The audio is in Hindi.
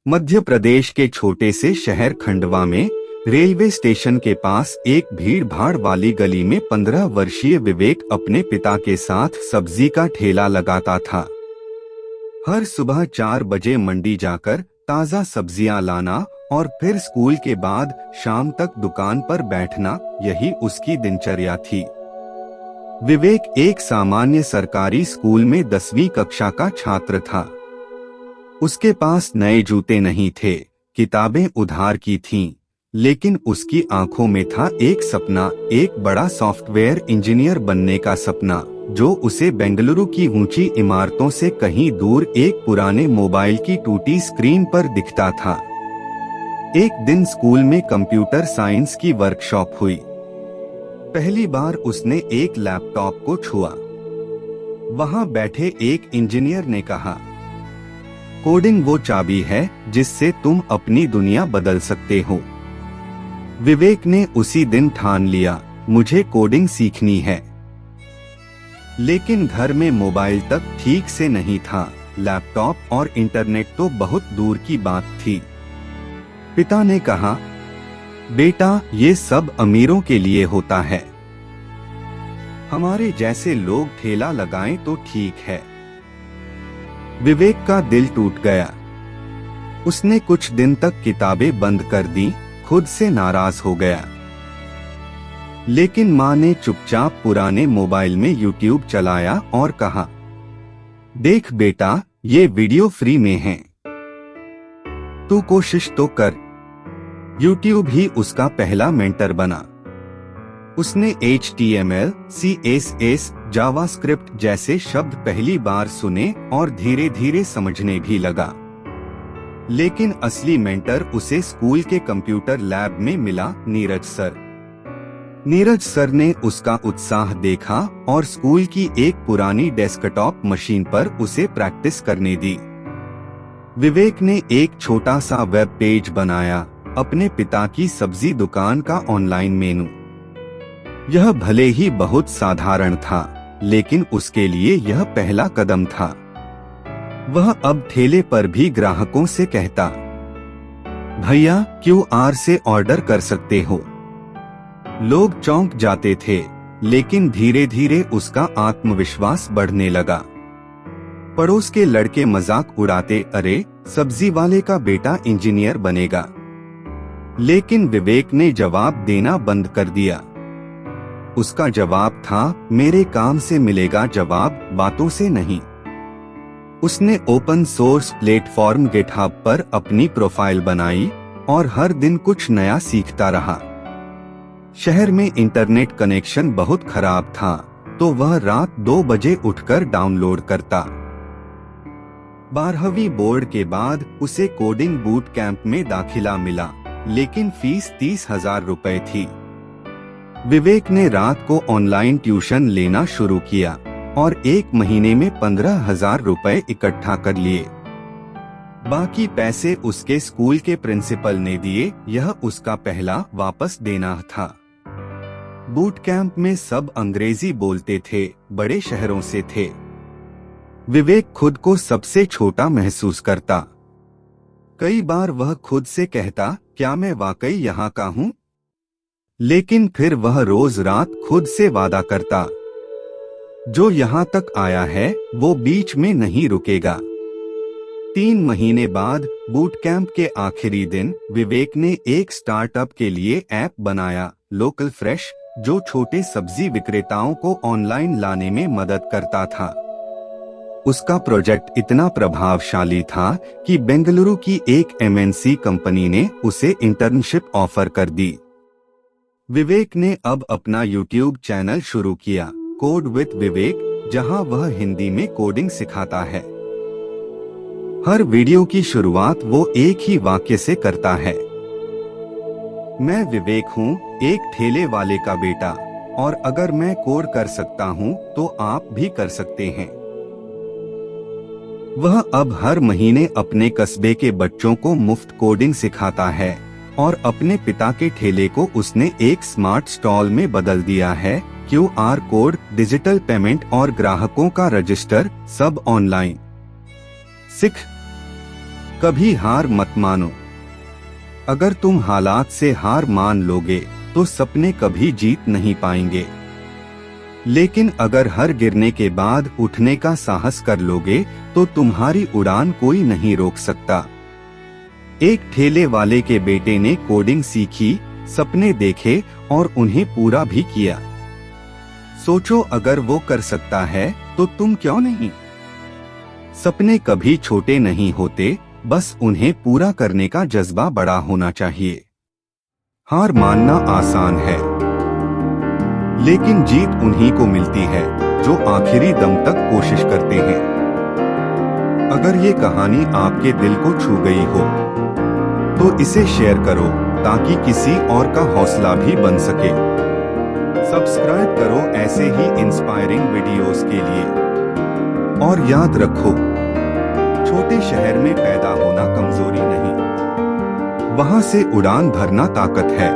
मध्य प्रदेश के छोटे से शहर खंडवा में रेलवे स्टेशन के पास एक भीड़ भाड़ वाली गली में 15 वर्षीय विवेक अपने पिता के साथ सब्जी का ठेला लगाता था। हर सुबह 4 बजे मंडी जाकर ताजा सब्जियां लाना और फिर स्कूल के बाद शाम तक दुकान पर बैठना, यही उसकी दिनचर्या थी। विवेक एक सामान्य सरकारी स्कूल में 10वीं कक्षा का छात्र था। उसके पास नए जूते नहीं थे, किताबें उधार की थीं, लेकिन उसकी आंखों में था एक सपना, एक बड़ा सॉफ्टवेयर इंजीनियर बनने का सपना, जो उसे बेंगलुरु की ऊंची इमारतों से कहीं दूर एक पुराने मोबाइल की टूटी स्क्रीन पर दिखता था। एक दिन स्कूल में कंप्यूटर साइंस की वर्कशॉप हुई। पहली बार उसने एक लैपटॉप को छुआ। वहां बैठे एक इंजीनियर ने कहा, कोडिंग वो चाबी है जिससे तुम अपनी दुनिया बदल सकते हो। विवेक ने उसी दिन ठान लिया, मुझे कोडिंग सीखनी है। लेकिन घर में मोबाइल तक ठीक से नहीं था, लैपटॉप और इंटरनेट तो बहुत दूर की बात थी। पिता ने कहा, बेटा, ये सब अमीरों के लिए होता है। हमारे जैसे लोग ठेला लगाएं तो ठीक है। विवेक का दिल टूट गया। उसने कुछ दिन तक किताबें बंद कर दी, खुद से नाराज हो गया। लेकिन माँ ने चुपचाप पुराने मोबाइल में यूट्यूब चलाया और कहा, देख बेटा, ये वीडियो फ्री में है, तू कोशिश तो कर। यूट्यूब ही उसका पहला मेंटर बना। उसने HTML, CSS, जावास्क्रिप्ट जैसे शब्द पहली बार सुने और धीरे धीरे समझने भी लगा। लेकिन असली मेंटर उसे स्कूल के कंप्यूटर लैब में मिला, नीरज सर। नीरज सर ने उसका उत्साह देखा और स्कूल की एक पुरानी डेस्कटॉप मशीन पर उसे प्रैक्टिस करने दी। विवेक ने एक छोटा सा वेब पेज बनाया, अपने पिता की सब्जी दुकान का ऑनलाइन मेनू। यह भले ही बहुत साधारण था, लेकिन उसके लिए यह पहला कदम था। वह अब ठेले पर भी ग्राहकों से कहता, भैया, QR से ऑर्डर कर सकते हो। लोग चौंक जाते थे, लेकिन धीरे धीरे उसका आत्मविश्वास बढ़ने लगा। पड़ोस के लड़के मजाक उड़ाते, अरे, सब्जी वाले का बेटा इंजीनियर बनेगा। लेकिन विवेक ने जवाब देना बंद कर दिया। उसका जवाब था, मेरे काम से मिलेगा जवाब, बातों से नहीं। उसने ओपन सोर्स प्लेटफॉर्म गिटहब पर अपनी प्रोफाइल बनाई और हर दिन कुछ नया सीखता रहा। शहर में इंटरनेट कनेक्शन बहुत खराब था, तो वह रात 2 बजे उठकर डाउनलोड करता। 12वीं बोर्ड के बाद उसे कोडिंग बूट कैंप में दाखिला मिला, लेकिन फीस 30,000 रुपए थी। विवेक ने रात को ऑनलाइन ट्यूशन लेना शुरू किया और 1 महीने में 15,000 रुपए इकट्ठा कर लिए। बाकी पैसे उसके स्कूल के प्रिंसिपल ने दिए, यह उसका पहला वापस देना था। बूट कैंप में सब अंग्रेजी बोलते थे, बड़े शहरों से थे। विवेक खुद को सबसे छोटा महसूस करता। कई बार वह खुद से कहता, क्या मैं वाकई यहाँ का हूँ? लेकिन फिर वह रोज रात खुद से वादा करता, जो यहाँ तक आया है वो बीच में नहीं रुकेगा। 3 महीने बाद बूट कैंप के आखिरी दिन विवेक ने एक स्टार्टअप के लिए ऐप बनाया, लोकल फ्रेश, जो छोटे सब्जी विक्रेताओं को ऑनलाइन लाने में मदद करता था। उसका प्रोजेक्ट इतना प्रभावशाली था कि बेंगलुरु की एक MNC कंपनी ने उसे इंटर्नशिप ऑफर कर दी। विवेक ने अब अपना YouTube चैनल शुरू किया, कोड विद विवेक, जहां वह हिंदी में कोडिंग सिखाता है। हर वीडियो की शुरुआत वो एक ही वाक्य से करता है, मैं विवेक हूँ, एक ठेले वाले का बेटा, और अगर मैं कोड कर सकता हूँ तो आप भी कर सकते हैं। वह अब हर महीने अपने कस्बे के बच्चों को मुफ्त कोडिंग सिखाता है और अपने पिता के ठेले को उसने एक स्मार्ट स्टॉल में बदल दिया है। QR कोड, डिजिटल पेमेंट और ग्राहकों का रजिस्टर, सब ऑनलाइन। कभी हार मत मानो। अगर तुम हालात से हार मान लोगे तो सपने कभी जीत नहीं पाएंगे। लेकिन अगर हर गिरने के बाद उठने का साहस कर लोगे तो तुम्हारी उड़ान कोई नहीं रोक सकता। एक ठेले वाले के बेटे ने कोडिंग सीखी, सपने देखे और उन्हें पूरा भी किया। सोचो अगर वो कर सकता है तो तुम क्यों नहीं। सपने कभी छोटे नहीं होते, बस उन्हें पूरा करने का जज्बा बड़ा होना चाहिए। हार मानना आसान है, लेकिन जीत उन्हीं को मिलती है जो आखिरी दम तक कोशिश करते हैं। अगर ये कहानी आपके दिल को छू गई हो तो इसे शेयर करो ताकि किसी और का हौसला भी बन सके। सब्सक्राइब करो ऐसे ही इंस्पायरिंग वीडियोस के लिए। और याद रखो, छोटे शहर में पैदा होना कमजोरी नहीं, वहां से उड़ान भरना ताकत है।